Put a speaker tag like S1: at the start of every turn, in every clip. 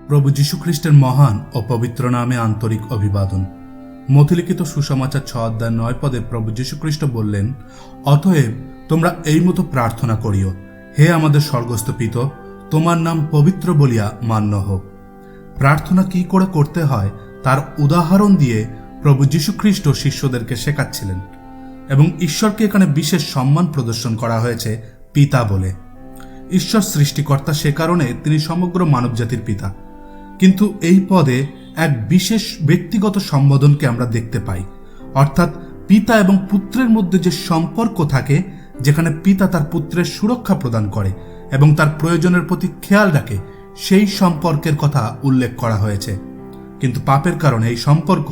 S1: প্রভু যীশু খ্রিস্টের মহান ও পবিত্র নামে আন্তরিক অভিবাদন। মথিলিখিত সুসমাচার 6:9 প্রভু যীশু খ্রিস্ট বললেন, অতএব তোমরা এই মতো প্রার্থনা করিও, হে আমাদের স্বর্গস্থ পিতা, তোমার নাম পবিত্র বলিয়া মান্য হোক। প্রার্থনা কি করে করতে হয় তার উদাহরণ দিয়ে প্রভু যীশু খ্রিস্ট শিষ্যদেরকে শেখাচ্ছিলেন, এবং ঈশ্বরকে এখানে বিশেষ সম্মান প্রদর্শন করা হয়েছে পিতা বলে। ঈশ্বর সৃষ্টিকর্তা, সে কারণে তিনি সমগ্র মানবজাতির পিতা। কিন্তু এই পদে এক বিশেষ ব্যক্তিগত সম্বোধনকে আমরা দেখতে পাই, অর্থাৎ পিতা এবং পুত্রের মধ্যে যে সম্পর্ক থাকে, যেখানে পিতা তার পুত্রের সুরক্ষা প্রদান করে এবং তার প্রয়োজনের প্রতি খেয়াল রাখে, সেই সম্পর্কের কথা উল্লেখ করা হয়েছে। কিন্তু পাপের কারণে এই সম্পর্ক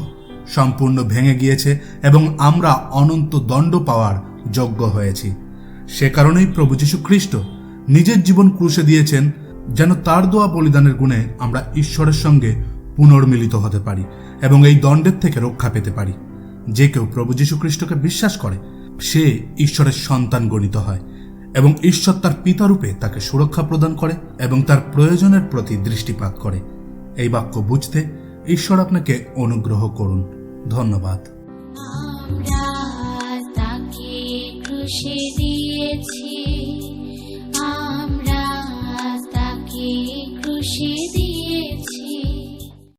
S1: সম্পূর্ণ ভেঙে গিয়েছে এবং আমরা অনন্ত দণ্ড পাওয়ার যোগ্য হয়েছি। সে কারণেই প্রভু যীশু খ্রিস্ট নিজের জীবন ক্রুশে দিয়েছেন, যেন তার দেওয়া বলিদানের গুণে আমরা ঈশ্বরের সঙ্গে পুনর্মিলিত হতে পারি এবং এই দণ্ডের থেকে রক্ষা পেতে পারি। যে কেউ প্রভু যীশু খ্রিস্টকে বিশ্বাস করে, সে ঈশ্বরের সন্তান গণিত হয় এবং ঈশ্বর তার পিতারূপে তাকে সুরক্ষা প্রদান করে এবং তার প্রয়োজনের প্রতি দৃষ্টিপাত করে। এই বাক্য বুঝতে ঈশ্বর আপনাকে অনুগ্রহ করুন। ধন্যবাদ।
S2: আমরা তাকে ক্রুশে দিয়েছি।